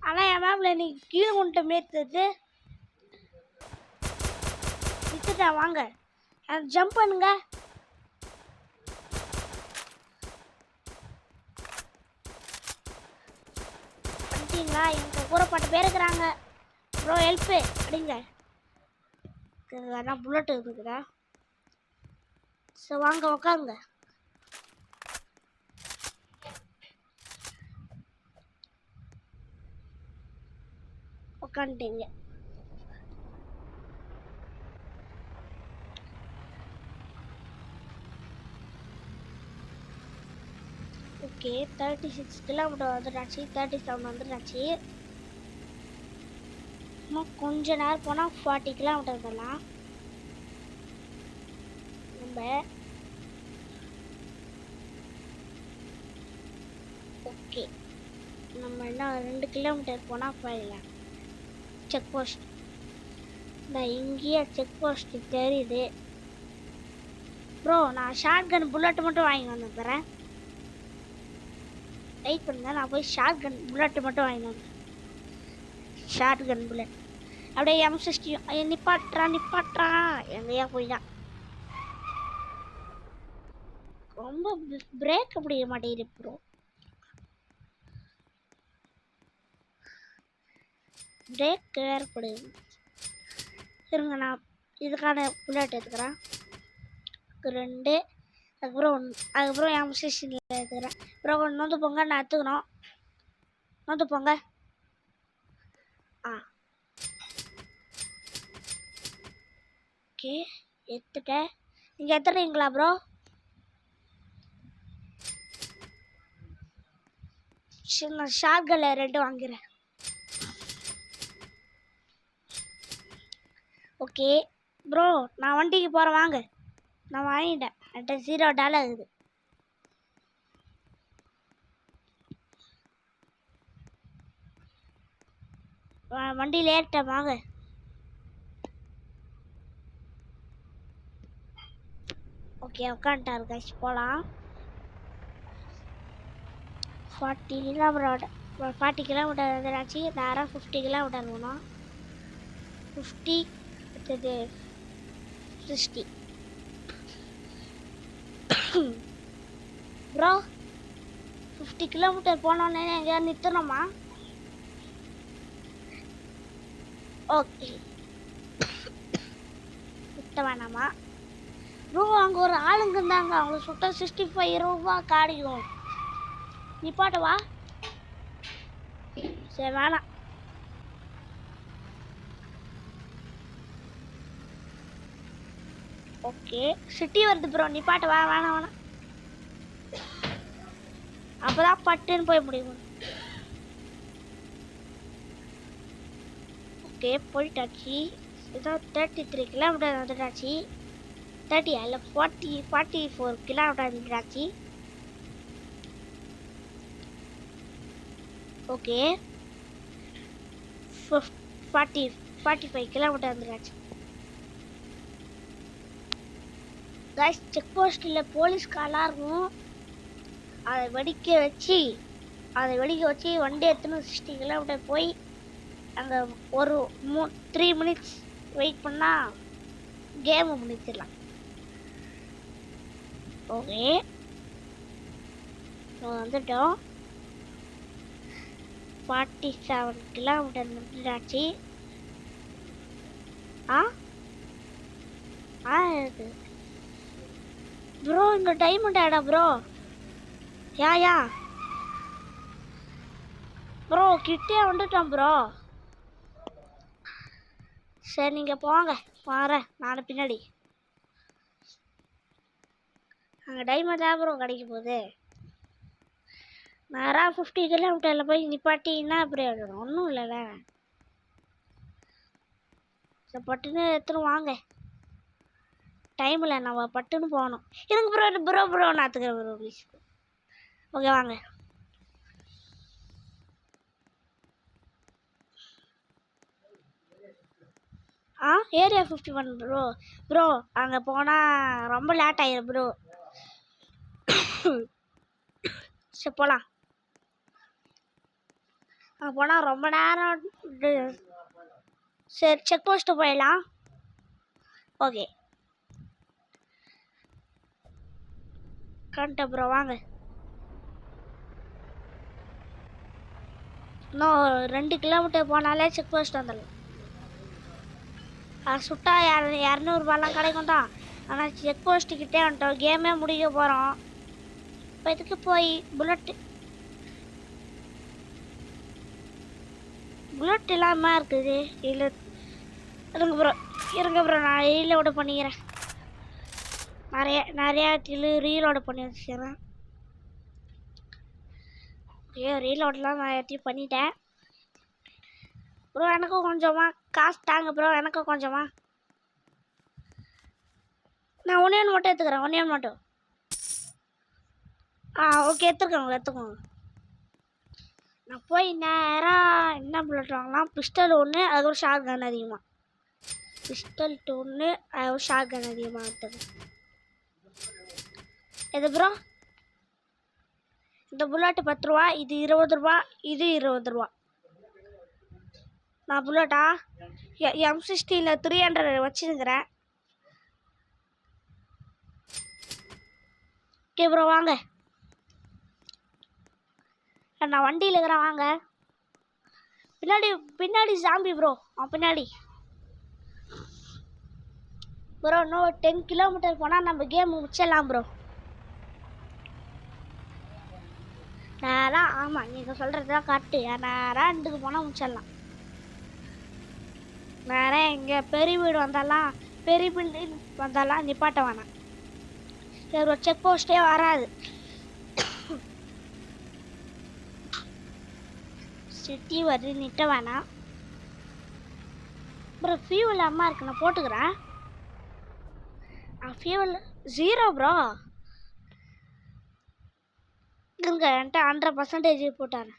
ஆனால் என் மேம்ல நீங்கள் கீழே கொண்டுட்ட மாரி தெரியுது. வித்துட்டா வாங்க, ஜம்ப் பண்ணுங்க. பண்ணிட்டீங்களா? எனக்கு கூட 10 பேர் இருக்கிறாங்க ப்ரோ. ஹெல்ப்பு அப்படிங்க. நான் புல்லட் இருக்குதா? சரி வாங்க உட்காருங்க. உட்காந்துட்டீங்க. ஓகே 36 கிலோமீட்டர் வந்துடாச்சு. 37 வந்துடாச்சு. இன்னும் கொஞ்ச நேரம் போனால் 40 கிலோமீட்டர் வரலாம். நம்ம ஓகே நம்ம என்ன 2 கிலோமீட்டர் போனால் போயிடலாம். செக் போஸ்ட் இந்த இங்கேயே செக் போஸ்ட் தெரியுது ப்ரோ. நான் ஷார்ட் கன் புல்லட் மட்டும் வாங்கி வந்துக்கிறேன். வெயிட் பண்ணுங்க, நான் போய் ஷார்ட் கன் புல்லட் மட்டும் வாங்கி வந்தேன். ஷார்ட் கன் புல்லட் அப்படியே M60 நிப்பாட்டுறா எங்கேயா போய் தான். ரொம்ப பிரேக் பிடிக்க மாட்டேங்குது ப்ரோ. பிரேக் ஏற்படுது. இருங்க, நான் இதுக்கான புல்லட் எடுத்துக்கிறேன். 2 அதுக்கப்புறம் M60 எடுத்துக்கிறேன். அப்புறம் கொஞ்சம் நோந்து போங்க, நான் எடுத்துக்கணும். நோந்து போங்க. ஓகே எடுத்துட்டேன். நீங்கள் எடுத்துறீங்களா ப்ரோ? சரி நான் ஷார்ட்கன்ல 2 வாங்கிறேன். ஓகே ப்ரோ, நான் வண்டிக்கு போகிறேன் வாங்க. நான் வாங்கிட்டேன். என்கிட்ட $0 இருக்குது. வண்டியில் ஏறிட்டேன் வாங்க. ஓகே உட்காந்துட்டாரு கைஸ், போகலாம். 40 கிலோமீட்டர் வந்துடாச்சு. நேரம் 50 கிலோமீட்டர் போகணும். 50 அடுத்தது 60 ப்ரோ. 50 கிலோமீட்டர் போனோன்னே எங்கேயா நிறுத்தணுமா? ஓகே நிறுத்த வேணாமா ப்ரோ? அங்கே ஒரு ஆளுங்க இருந்தாங்க, அவங்க சுட்ட 65 ரூபா காடிக்கும். நிப்பாட்டவா? சரி வேணாம். ஓகே சிட்டி வருது ப்ரோ, நிப்பாட்டவா? வேணாம். அப்போதான் பட்டுன்னு போய் முடியும். ஓகே போயிட்டாச்சு. ஏதோ 33 கிலோமீட்டர் வந்துட்டாச்சு. 30 இல்லை 44 கிலோமீட்டர் வந்துட்டாச்சு. ஓகே 45 கிலோமீட்டர் வந்துடாச்சு கைஸ். செக் போஸ்ட்டில் போலீஸ் காலாக இருக்கும், அதை வெடிக்க வச்சு வண்டி எடுத்துன்னு 60 கிலோமீட்டர் போய் அங்கே ஒரு 3 மினிட்ஸ் வெயிட் பண்ணால் கேமை முடிச்சிடலாம். ஓகே வந்துட்டோம். 47 கிலோமீட்டர் முடிஞ்சாச்சு. இருக்கு ப்ரோ. இங்கே டைமண்ட் ஆடா ப்ரோ. யா ப்ரோ கிட்டே வந்துட்டோம் ப்ரோ. சரி நீங்கள் போங்க, வரேன் நான் பின்னாடி. அங்கே டைமண்ட் தான் ப்ரோ கிடைக்க போகுது. நேராக 50 கிலோமீட்டரில் போய் நிப்பாட்டின்னா அப்படி ஆகிடும். ஒன்றும் இல்லைல்ல. சரி பட்டுன்னு எடுத்துன்னு வாங்க, டைமில் நம்ம பட்டுன்னு போகணும். இருங்க ப்ரோ நாத்துக்கிறேன் ப்ரோ ப்ளீஸ். ஓகே வாங்க. ஏரியா 51 ப்ரோ அங்கே போனால் ரொம்ப லேட் ஆயிடும் ப்ரோ. சரி போகலாம். அங்கே போனால் ரொம்ப நேரம். சரி செக் போஸ்ட்டு போயிடலாம். ஓகே கண்ட ப்ரோ வாங்க. இன்னும் 2 கிலோமீட்டர் போனாலே செக் போஸ்ட் வந்துடலாம். சுட்டா 200 கிடைக்கும் தான். ஆனால் செக் போஸ்ட்டுக்கிட்டே வந்துட்டோம், கேமே முடிக்க போகிறோம். இப்போ இதுக்கு போய் புல்லட் இல்லாமல் இருக்குது. இல்லை இருங்க ப்ரோ நான் ரீலோடு பண்ணிக்கிறேன். நிறையா ரீலோடு பண்ணி வச்சுக்கிறேன். ரீலோடெலாம் நான் எல்லாத்தையும் பண்ணிட்டேன் ப்ரோ. எனக்கும் கொஞ்சமாக காசு தாங்க ப்ரோ, எனக்கும் கொஞ்சமாக. நான் ஒன்றே மட்டும் எடுத்துக்கிறேன், ஒன்றே மட்டும். ஓகே எடுத்துக்கோங்க. நான் போய் நேராக என்ன புல்லட் வாங்கலாம். பிஸ்டல் 1, அது ஒரு ஷார்ட் கன் அதிகமாக. பிஸ்டல் 1, அது ஒரு ஷார்ட் கன் அதிகமாக எடுத்துக்கேன். எது ப்ரோ? இந்த புல்லட்டு 10 ரூபா, இது 20 ரூபா, இது 20 ரூபா. நான் புல்லட்டா M60 300 வச்சுருக்கிறேன். ஓகே ப்ரோ வாங்க, நான் வண்டியில் இருக்கிறேன் வாங்க. பின்னாடி ஜாம்பி ப்ரோ. பின்னாடி ப்ரோ இன்னும் 10 கிலோமீட்டர் போனால் நம்ம கேம் முடிச்சிடலாம் ப்ரோ. நேராக ஆமாம் நீங்கள் சொல்கிறது தான் கரெக்டு. நேராக 2க்கு போனால் முடிச்சிடலாம். நேராக இங்கே பெரிய வீடு வந்தாலாம், பெரிய பில்டிங் வந்தாலாம் நிப்பாட்ட வேணாம். சரி ஒரு செக் போஸ்ட்டே வராது. சிட்டி வருது, நிட்ட வேணாம் ப்ரோ. ஃபியூவல் அம்மா இருக்கு, நான் போட்டுக்கிறேன். Fuel 0 bro. இருங்க என்கிட்ட 100% போட்டாரு.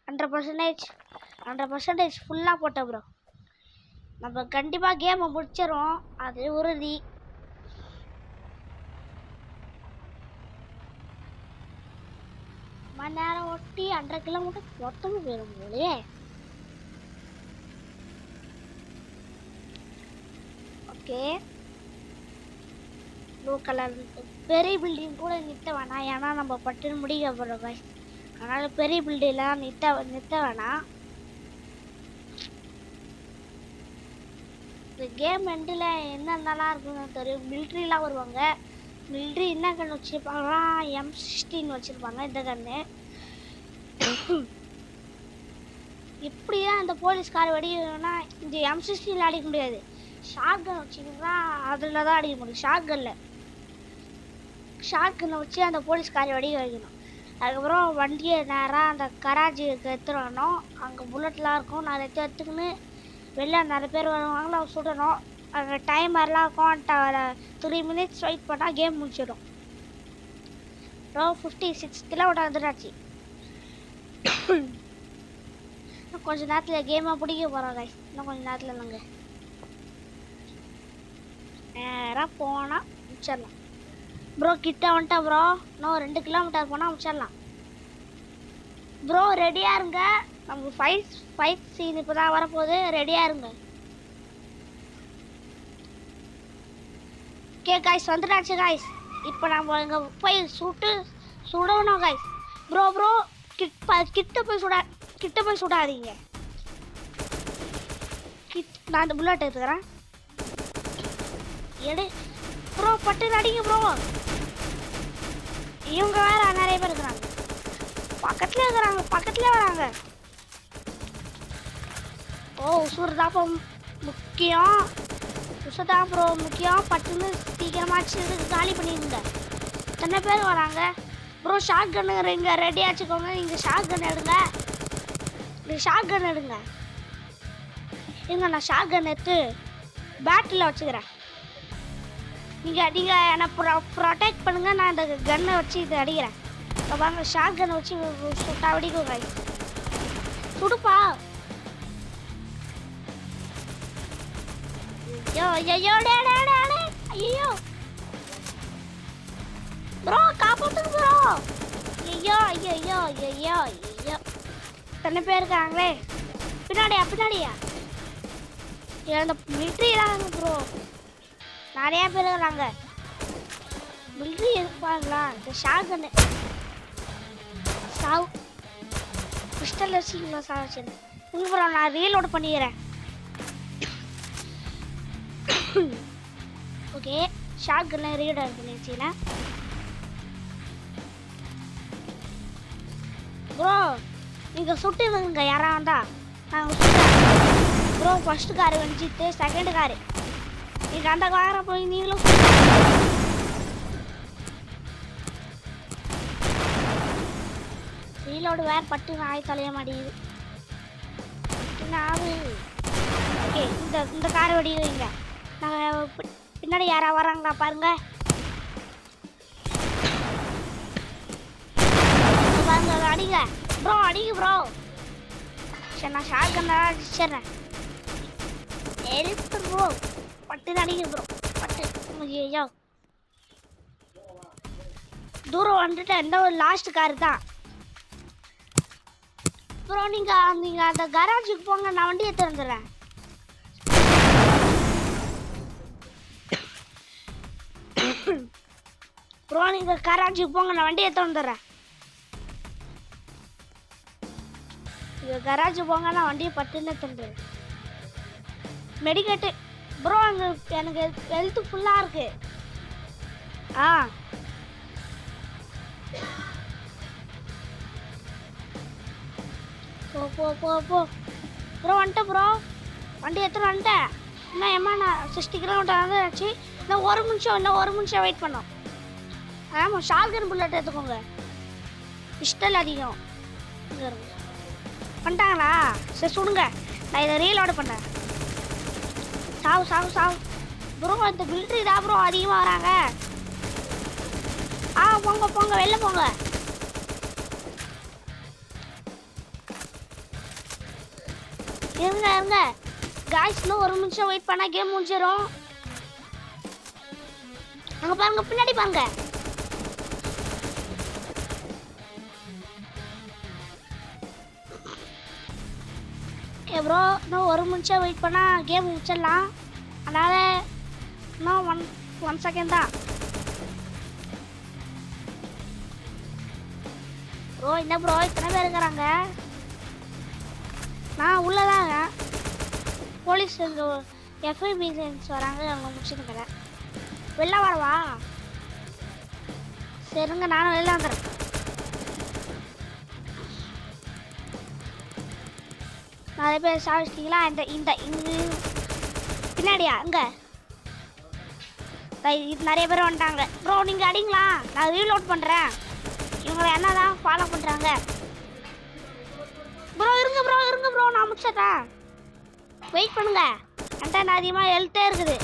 100% ஃபுல்லாக போட்டேன் ப்ரோ. நம்ம கண்டிப்பாக கேமை முடிச்சிடும், அது உறுதி. மணி நேரம் ஓட்டி 100 கிலோமீட்டர் மொத்தமும் போயிடும் போலே. ஓகே ப்ளூ கலர் பெரிய பில்டிங் கூட நிறுத்த வேணாம், ஏன்னா நம்ம பட்டுன்னு முடிக்க போகிறோம் காய்ஸ். அதனால் பெரிய பில்டிங்லாம் நிறுத்த வேணாம். இந்த கேம் எண்டில் என்னென்னலாம் இருக்குன்னு தெரியும். மிலிட்ரிலாம் வருவாங்க. மிலிட்ரி என்ன கன்று வச்சுருப்பாங்கன்னா M16 வச்சுருப்பாங்க. இந்த கன்று இப்படிதான் இந்த போலீஸ்கார வெடினா இந்த M16 அடிக்க முடியாது. ஷார்ட் கன் வச்சுக்கிட்டா அதில் தான் அடிக்க முடியும். ஷார்ட் கன்னை வச்சு அந்த போலீஸ்காரை வெடிக்க வைக்கணும். அதுக்கப்புறம் வண்டியை நேராக அந்த கராஜிக்கு எடுத்துகிட்டு வரணும். அங்கே புல்லட்லாம் இருக்கும், நான் எடுத்துக்கின்னு வெளில நிறைய பேர் வருவாங்களா சுடணும். அங்கே டைமர்லாம் இருக்கும். 3 மினிட்ஸ் வெயிட் பண்ணால் கேம் முடிச்சிடும். 56 கிலோமீட்டர் வந்துடாச்சு. கொஞ்ச நேரத்தில் கேமை பிடிக்க போகிறோம் கைஸ். இன்னும் கொஞ்ச நேரத்தில் இல்லைங்க, நேராக போனால் முடிச்சிடலாம். ப்ரோ கிட்ட வந்துட்டா ப்ரோ, இன்னும் 2 கிலோமீட்டர் போனால் முடிச்சிடலாம். ப்ரோ ரெடியாக இருங்க, நமக்கு ஃபைட் சீன் இப்போ தான் வரப்போகுது, ரெடியாக இருங்க. ஓகே காய்ஸ், வந்துட்டாச்சு காய்ஸ். இப்போ நம்ம இங்கே போய் சுடணும் காய்ஸ். ப்ரோ கிட்ட போய் சுடாதீங்க. நான் அந்த புல்லட் எடுத்துக்கிறேன். எடு ப்ரோ, பட்டு அடிங்க ப்ரோ. இவங்க வேற நிறைய பேர் இருக்கிறாங்க, பக்கத்துல வராங்க. ஓ உசுறுதான் முக்கியம், உசுதான் ப்ரோ முக்கியம். பட்டுன்னு சீக்கிரமாச்சு காலி பண்ணிடுங்க. எத்தனை பேர் வராங்க ப்ரோ? ஷார்ட் கன்னு இங்கே ரெடி ஆச்சுக்கோங்க. நீங்கள் ஷார்ட் கன் எடுங்க, நான் ஷார்ட் கன் எடுத்து பேட்டில் வச்சுக்கிறேன். நீங்கள் என்னை ப்ரொடெக்ட் பண்ணுங்கள், நான் இந்த கன்னை வச்சு இதை அடிக்கிறேன். இப்போ பாருங்க, ஷார்ட் கன்னை வச்சு சுட்டா அடிக்கும் கை. சுடுப்பா. ஐயோ ப்ரோ காப்பாத்துங்க ப்ரோ. ஐயோ எத்தனை பேர் இருக்காங்களே பின்னாடியா இந்த மிலிட்ரி தான் ப்ரோ, நிறைய பேர் இருக்கிறாங்க. மிலிட்ரி இருப்பாங்களா? இந்த ஷார்ட் கன்னு சாவு பிஸ்டல் வச்சுங்களா சாவச்சு ப்ரோ. நான் ரீலோட் பண்ணிக்கிறேன். ஓகே, ஷார்ட் கன்ல ரீலோட் பண்ணி வச்சுக்கிறேன். ப்ரோ நீங்கள் சுட்டுங்க, யாராக வந்தா நாங்கள் சுட்டுறேன் ப்ரோ. ஃபஸ்ட்டு காரு வந்துட்டு, செகண்ட் காரு நீங்கள் அந்த காரை போய் நீங்களும் ரீலோடு வேறு பட்டு நாய் தலைய மாட்டேங்குது. ஓகே, இந்த காரை வெடிங்க. நாங்கள் பின்னாடி யாராவது வராங்களா பாருங்க. அடிங்க ப்ரோ. சரி, நான் ஷார்ட் கன் அடிச்சிடுறேன். எழுத்து ப்ரோ, பட்டு அடிங்க ப்ரோ, பட்டு. ஐயோ தூரம் வந்துட்டு எந்த ஒரு லாஸ்ட் காரு தான் ப்ரோ. நீங்கள் அந்த கராஜுக்கு போங்க, நான் வண்டி எடுத்து வந்துடுறேன். ப்ரோ நீங்கள் கராஜுக்கு போங்க, நான் வண்டி எடுத்து வந்துடுறேன். கராஜ் போங்க, நான் வண்டியை பட்டுன்னு தந்துடுறேன். மெடிக்கெட்டு ப்ரோ, அங்கே எனக்கு ஹெல்த்து ஃபுல்லாக இருக்கு. போ ப்ரோ. வந்துட்டேன் ப்ரோ, வண்டி எடுத்துட்டு வந்துட்டேன். இன்னும் நான் 60 கிலோமீட்டர் வந்து ஆச்சு. இன்னும் ஒரு நிமிஷம் வெயிட் பண்ணோம். ஆமாம், ஷார்ட் கன் புல்லட் எடுத்துக்கோங்க, பிஸ்டல் அதிகம். பண்ணிட்டாங்களா? சரி சுடுங்க, நான் இதை ரீலோடு பண்ணேன். சாவு ப்ரோ. இந்த மிலிட்ரி தான் ப்ரோ அதிகமாக வராங்க. போங்க வெளில போங்க. இருங்க காய்ஸ், இன்னும் ஒரு நிமிஷம் வெயிட் பண்ணா கேம் முடிஞ்சிடும். அங்கே பாருங்க, பின்னாடி பாருங்க. ப்ரோ இன்னும் ஒரு நிமிஷம் வெயிட் பண்ணால் கேம் முடிச்சிடலாம். அதனால் இன்னும் ஒன் செகண்ட் தான் ப்ரோ. என்ன ப்ரோ இத்தனை பேர் இருக்கிறாங்க? நான் உள்ளதாங்க. போலீஸ் எஃப்ஐபி வராங்க, அவங்க முடிச்சுருக்கிறேன். வெளில வரவா? சரிங்க, நானும் வெளில வந்துடுறேன். நிறைய பேர் சாப்பிட்டீங்களா? இந்த பின்னாடியா இங்கே நிறைய பேர் வந்துட்டாங்க ப்ரோ. நீங்கள் அடிங்களா, நான் ரீலோட் பண்ணுறேன். இவங்களை என்ன தான் ஃபாலோ பண்ணுறாங்க ப்ரோ. இருங்க ப்ரோ, நான் முடிச்சிட்றேன். வெயிட் பண்ணுங்க. என்கிட்ட நான் அதிகமாக ஹெல்த்தே இருக்குது,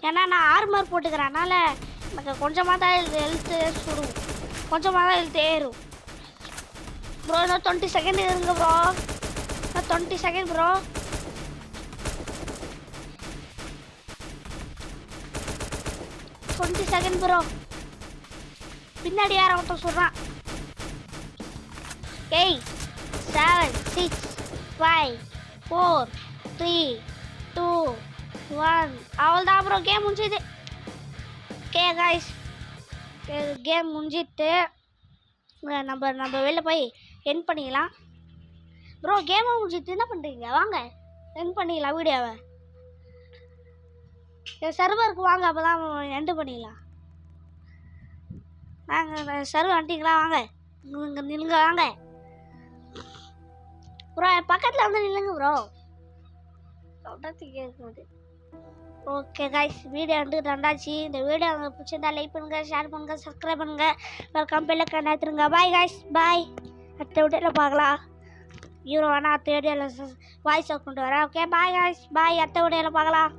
ஏன்னா நான் ஆர்மர் போட்டுக்கிறேன். அதனால் எனக்கு கொஞ்சமாக தான் ஹெல்த்து சுடும், கொஞ்சமாக தான் ஹெல்த் ஏறும் ப்ரோ. இன்னும் 20 செகண்ட் இருங்க bro. 20 second bro. 20 second bro. பின்னாடி யார ஒருத்தன் சொல்றான். 8 7 6 5 4 3 2 1 அவ்வளோதான் ப்ரோ, கேம் முடிஞ்சுது. ஓகே கைஸ், கேம் முடிஞ்சிட்டு நம்ம வெளில போய் என் பண்ணிக்கலாம் ப்ரோ. கேமை முடிஞ்சிட்டு என்ன பண்ணுறீங்க? வாங்க என் பண்ணிக்கலாம் வீடியோவை. சர்வருக்கு வாங்க, அப்போ தான் என்டு பண்ணிக்கலாம். நாங்கள் சர்வர் வந்துட்டீங்களா? வாங்க இங்கே நில்லுங்க, வாங்க ப்ரோ. என் பக்கத்தில் வந்து நில்லுங்க ப்ரோ. கேட்குது. ஓகே கைஸ், வீடியோ வந்து ரெண்டாச்சு. இந்த வீடியோ உங்களுக்கு பிடிச்சிருந்தா லைக் பண்ணுங்கள், ஷேர் பண்ணுங்கள், சப்ஸ்கிரைப் பண்ணுங்கள், வெல்கம் பெல்ல கண்ணாத்துருங்க. பாய் கைஸ், பாய். அடுத்த வீடியோவில் பார்க்கலாம். ஹீரோ வேணா அடுத்த வீடியோவில் வாய்ஸ் ஆஃப் கொண்டு வரேன். ஓகே பாய் கைஸ், பாய். அடுத்த வீடியோவில் பார்க்கலாம்.